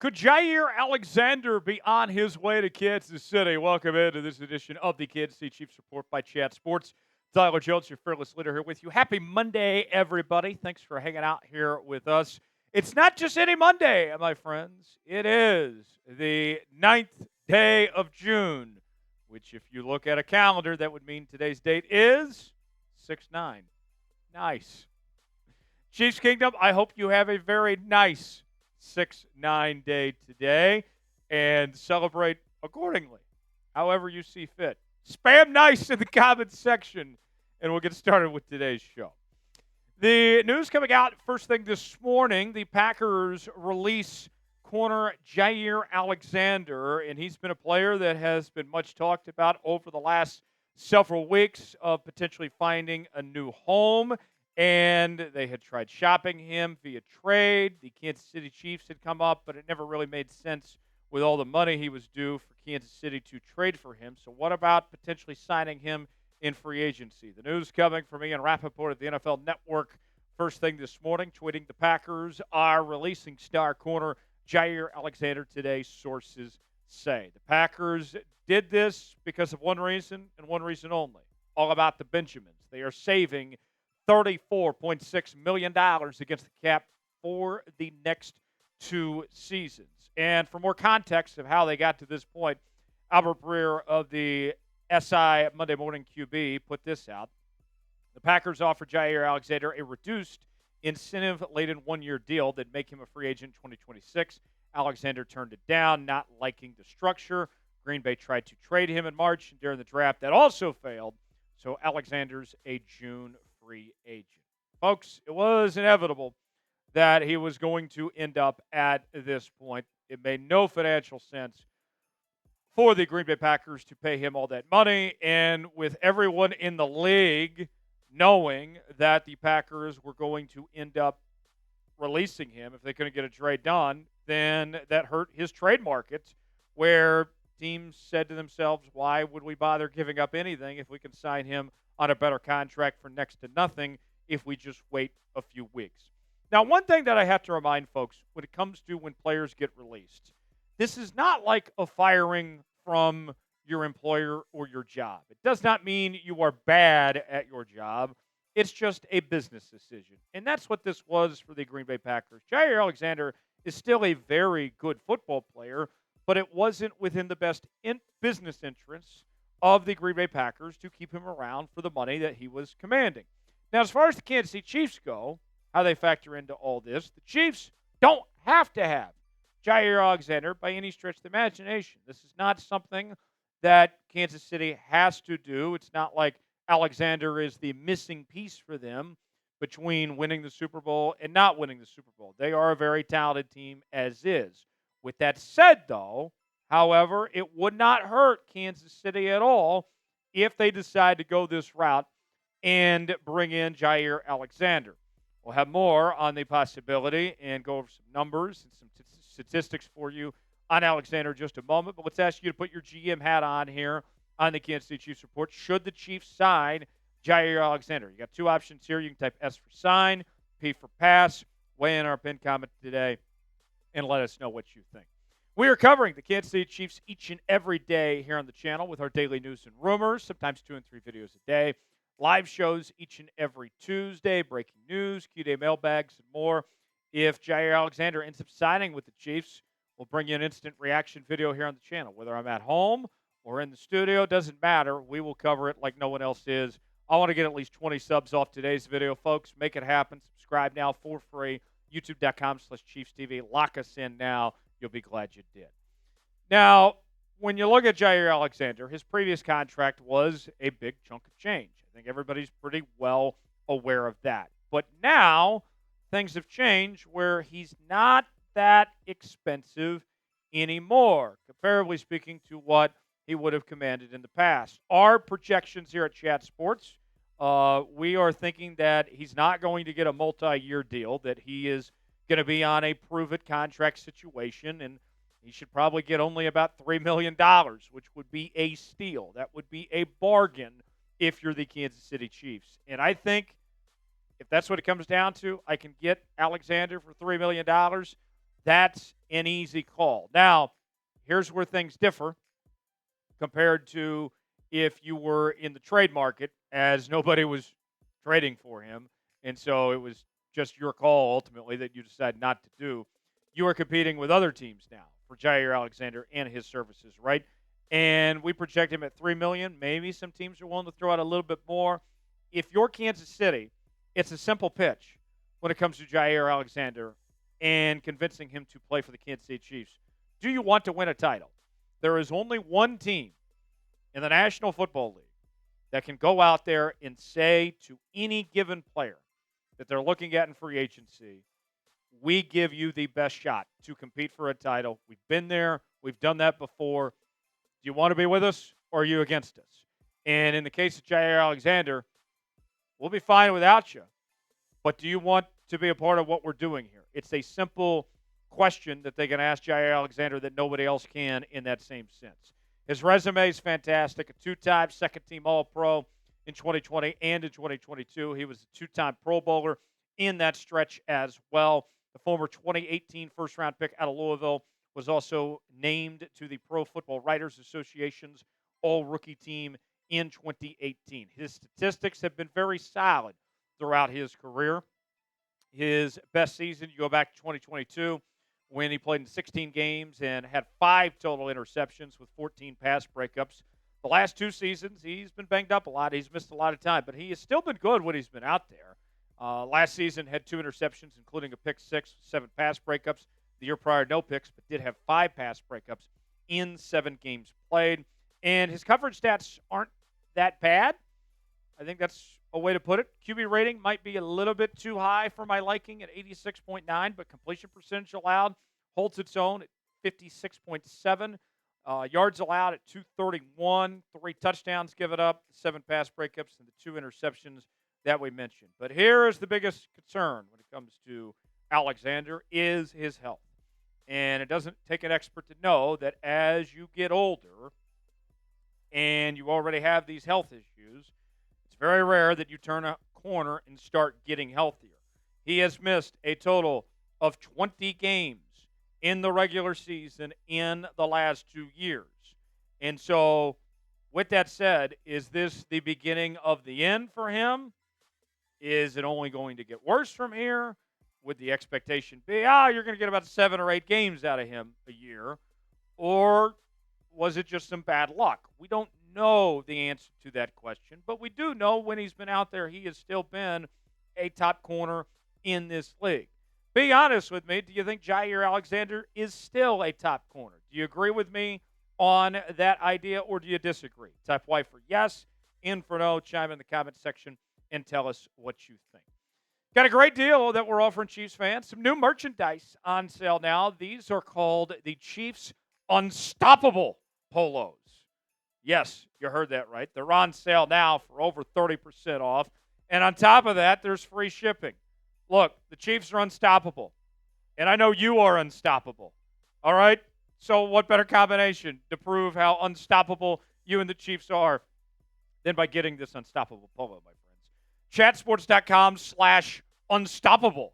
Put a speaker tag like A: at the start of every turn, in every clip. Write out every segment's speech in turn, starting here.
A: Could Jaire Alexander be on his way to Kansas City? Welcome into this edition of the Kansas City Chiefs Report by Chat Sports. Tyler Jones, your fearless leader, here with you. Happy Monday, everybody. Thanks for hanging out here with us. It's not just any Monday, my friends. It is the 9th day of June, which, if you look at a calendar, that would mean today's date is 6/9. Nice. Chiefs Kingdom, I hope you have a very nice 6/9 day today and celebrate accordingly, however you see fit. Spam nice in the comments section, and we'll get started with today's show. The news coming out first thing this morning, the Packers release corner Jaire Alexander, and he's been a player that has been much talked about over the last several weeks of potentially finding a new home. And they had tried shopping him via trade. The Kansas City Chiefs had come up, but it never really made sense with all the money he was due for Kansas City to trade for him. So what about potentially signing him in free agency? The news coming from Ian Rappaport at the NFL Network first thing this morning, tweeting the Packers are releasing star corner Jaire Alexander today, sources say. The Packers did this because of one reason and one reason only, all about the Benjamins. They are saving $34.6 million against the cap for the next 2 seasons. And for more context of how they got to this point, Albert Breer of the SI Monday Morning QB put this out. The Packers offered Jaire Alexander a reduced incentive-laden one-year deal that make him a free agent in 2026. Alexander turned it down, not liking the structure. Green Bay tried to trade him in March, and during the draft that also failed. So Alexander's a June free agent. Folks, it was inevitable that he was going to end up at this point. It made no financial sense for the Green Bay Packers to pay him all that money, and with everyone in the league knowing that the Packers were going to end up releasing him if they couldn't get a trade done, then that hurt his trade market, where teams said to themselves, why would we bother giving up anything if we can sign him on a better contract for next to nothing if we just wait a few weeks? Now, one thing that I have to remind folks when it comes to when players get released, this is not like a firing from your employer or your job. It does not mean you are bad at your job. It's just a business decision. And that's what this was for the Green Bay Packers. Jaire Alexander is still a very good football player, but it wasn't within the best business interests of the Green Bay Packers to keep him around for the money that he was commanding. Now, as far as the Kansas City Chiefs go, how they factor into all this, the Chiefs don't have to have Jaire Alexander by any stretch of the imagination. This is not something that Kansas City has to do. It's not like Alexander is the missing piece for them between winning the Super Bowl and not winning the Super Bowl. They are a very talented team as is. With that said, though, however, it would not hurt Kansas City at all if they decide to go this route and bring in Jaire Alexander. We'll have more on the possibility and go over some numbers and some statistics for you on Alexander in just a moment. But let's ask you to put your GM hat on here on the Kansas City Chiefs Report. Should the Chiefs sign Jaire Alexander? You got 2 options here. You can type S for sign, P for pass. Weigh in our pinned comment today and let us know what you think. We are covering the Kansas City Chiefs each and every day here on the channel with our daily news and rumors, sometimes 2 and 3 videos a day. Live shows each and every Tuesday, breaking news, Q-Day mailbags, and more. If Jaire Alexander ends up signing with the Chiefs, we'll bring you an instant reaction video here on the channel. Whether I'm at home or in the studio, doesn't matter. We will cover it like no one else is. I want to get at least 20 subs off today's video, folks. Make it happen. Subscribe now for free. YouTube.com/ChiefsTV. Lock us in now. You'll be glad you did. Now, when you look at Jaire Alexander, his previous contract was a big chunk of change. I think everybody's pretty well aware of that. But now things have changed where he's not that expensive anymore, comparably speaking to what he would have commanded in the past. Our projections here at Chat Sports, we are thinking that he's not going to get a multi-year deal, that he is going to be on a prove-it contract situation, and he should probably get only about $3 million, which would be a steal. That would be a bargain if you're the Kansas City Chiefs. And I think if that's what it comes down to, I can get Alexander for $3 million. That's an easy call. Now, here's where things differ compared to if you were in the trade market, as nobody was trading for him. And so it was just your call ultimately that you decided not to do. You are competing with other teams now for Jaire Alexander and his services, right? And we project him at $3 million. Maybe some teams are willing to throw out a little bit more. If you're Kansas City, it's a simple pitch when it comes to Jaire Alexander and convincing him to play for the Kansas City Chiefs. Do you want to win a title? There is only one team in the National Football League that can go out there and say to any given player that they're looking at in free agency, we give you the best shot to compete for a title. We've been there. We've done that before. Do you want to be with us or are you against us? And in the case of Jaire Alexander, we'll be fine without you. But do you want to be a part of what we're doing here? It's a simple question that they can ask Jaire Alexander that nobody else can in that same sense. His resume is fantastic. A two-time second-team All-Pro in 2020 and in 2022. He was a two-time Pro Bowler in that stretch as well. The former 2018 first-round pick out of Louisville was also named to the Pro Football Writers Association's All-Rookie team in 2018. His statistics have been very solid throughout his career. His best season, you go back to 2022, when he played in 16 games and had 5 total interceptions with 14 pass breakups. The last 2 seasons, he's been banged up a lot. He's missed a lot of time, but he has still been good when he's been out there. Last season had 2 interceptions, including a pick 6, 7 pass breakups. The year prior, no picks, but did have 5 pass breakups in 7 games played. And his coverage stats aren't that bad. I think that's a way to put it. QB rating might be a little bit too high for my liking at 86.9, but completion percentage allowed holds its own at 56.7. Yards allowed at 231. 3 touchdowns given up, 7 pass breakups, and the 2 interceptions that we mentioned. But here is the biggest concern when it comes to Alexander is his health. And it doesn't take an expert to know that as you get older and you already have these health issues, it's very rare that you turn a corner and start getting healthier. He has missed a total of 20 games in the regular season in the last 2 years. And so, with that said, is this the beginning of the end for him? Is it only going to get worse from here? Would the expectation be, you're going to get about 7 or 8 games out of him a year? Or was it just some bad luck? We don't know the answer to that question, but we do know when he's been out there, he has still been a top corner in this league. Be honest with me. Do you think Jaire Alexander is still a top corner? Do you agree with me on that idea, or do you disagree? Type Y for yes, in for no. Chime in the comment section and tell us what you think. Got a great deal that we're offering Chiefs fans. Some new merchandise on sale now. These are called the Chiefs Unstoppable Polos. Yes, you heard that right. They're on sale now for over 30% off. And on top of that, there's free shipping. Look, the Chiefs are unstoppable. And I know you are unstoppable. All right? So what better combination to prove how unstoppable you and the Chiefs are than by getting this unstoppable polo, my friends? Chatsports.com/unstoppable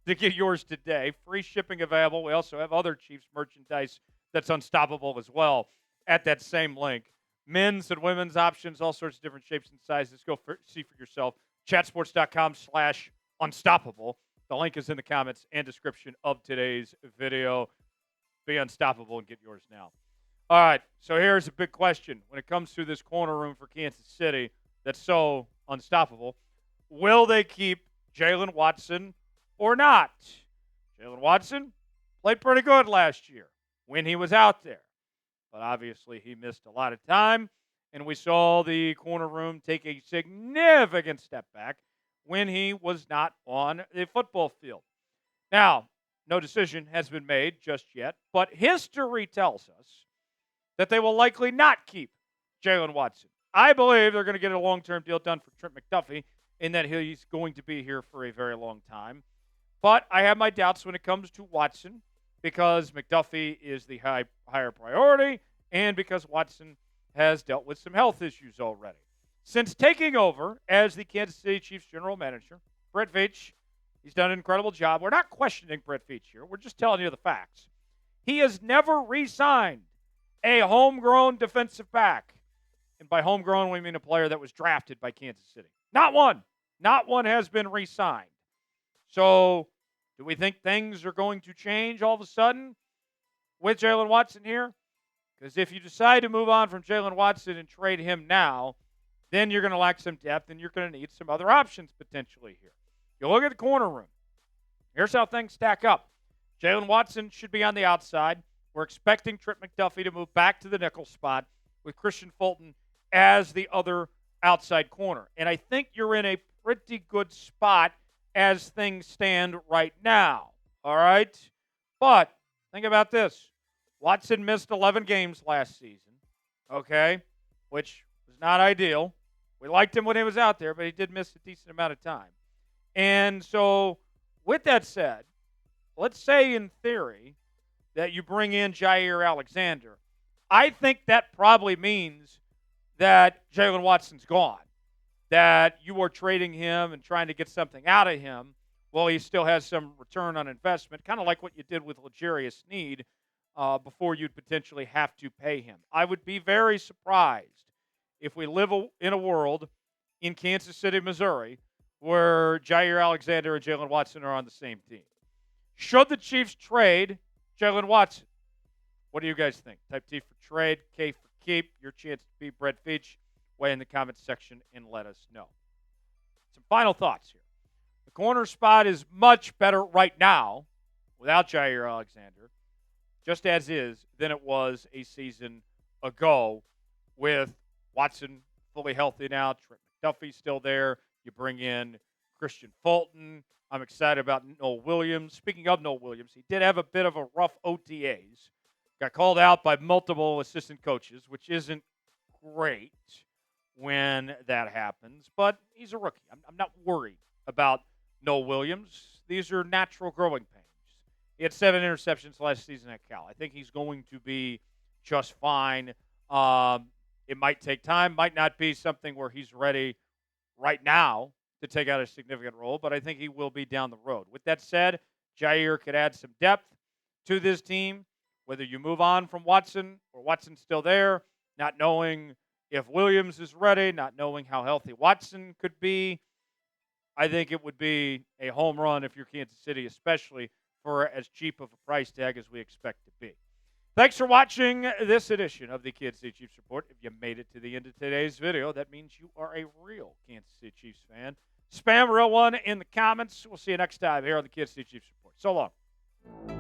A: to get yours today. Free shipping available. We also have other Chiefs merchandise that's unstoppable as well at that same link. Men's and women's options, all sorts of different shapes and sizes. Go see for yourself. Chatsports.com/unstoppable. The link is in the comments and description of today's video. Be unstoppable and get yours now. All right, so here's a big question. When it comes to this corner room for Kansas City that's so unstoppable, will they keep Jaylen Watson or not? Jaylen Watson played pretty good last year when he was out there. But obviously he missed a lot of time, and we saw the corner room take a significant step back when he was not on the football field. Now, no decision has been made just yet, but history tells us that they will likely not keep Jaylen Watson. I believe they're going to get a long-term deal done for Trent McDuffie in that he's going to be here for a very long time. But I have my doubts when it comes to Watson because McDuffie is the higher priority and because Watson has dealt with some health issues already. Since taking over as the Kansas City Chiefs general manager, Brett Veach He's done an incredible job. We're not questioning Brett Veach here. We're just telling you the facts. He has never re-signed a homegrown defensive back. And by homegrown, we mean a player that was drafted by Kansas City. Not one. Not one has been re-signed. So do we think things are going to change all of a sudden with Jaylen Watson here? Because if you decide to move on from Jaylen Watson and trade him now, then you're going to lack some depth and you're going to need some other options potentially here. You look at the corner room. Here's how things stack up. Jaylen Watson should be on the outside. We're expecting Trent McDuffie to move back to the nickel spot with Christian Fulton as the other outside corner. And I think you're in a pretty good spot as things stand right now. All right? But think about this. Watson missed 11 games last season, okay, which was not ideal. We liked him when he was out there, but he did miss a decent amount of time. And so with that said, let's say in theory that you bring in Jaire Alexander. I think that probably means that Jaylen Watson's gone, that you are trading him and trying to get something out of him while he still has some return on investment, kind of like what you did with L'Jarius Sneed before you'd potentially have to pay him. I would be very surprised if we live in a world in Kansas City, Missouri, where Jaire Alexander and Jaylen Watson are on the same team. Should the Chiefs trade Jaylen Watson? What do you guys think? Type T for trade, K for keep. Your chance to beat Brett Veach. Weigh in the comments section and let us know. Some final thoughts here. The corner spot is much better right now without Jaire Alexander, just as is, than it was a season ago with Watson fully healthy now. Trent McDuffie's still there. You bring in Christian Fulton. I'm excited about Noel Williams. Speaking of Noel Williams, he did have a bit of a rough OTAs. Got called out by multiple assistant coaches, which isn't great when that happens, but he's a rookie. I'm not worried about Noel Williams. These are natural growing pains. He had 7 interceptions last season at Cal. I think he's going to be just fine. It might take time, might not be something where he's ready right now to take out a significant role, but I think he will be down the road. With that said, Jaire could add some depth to this team, whether you move on from Watson or Watson's still there, not knowing if Williams is ready, not knowing how healthy Watson could be. I think it would be a home run if you're Kansas City, especially for as cheap of a price tag as we expect to be. Thanks for watching this edition of the Kansas City Chiefs Report. If you made it to the end of today's video, that means you are a real Kansas City Chiefs fan. Spam real one in the comments. We'll see you next time here on the Kansas City Chiefs Report. So long.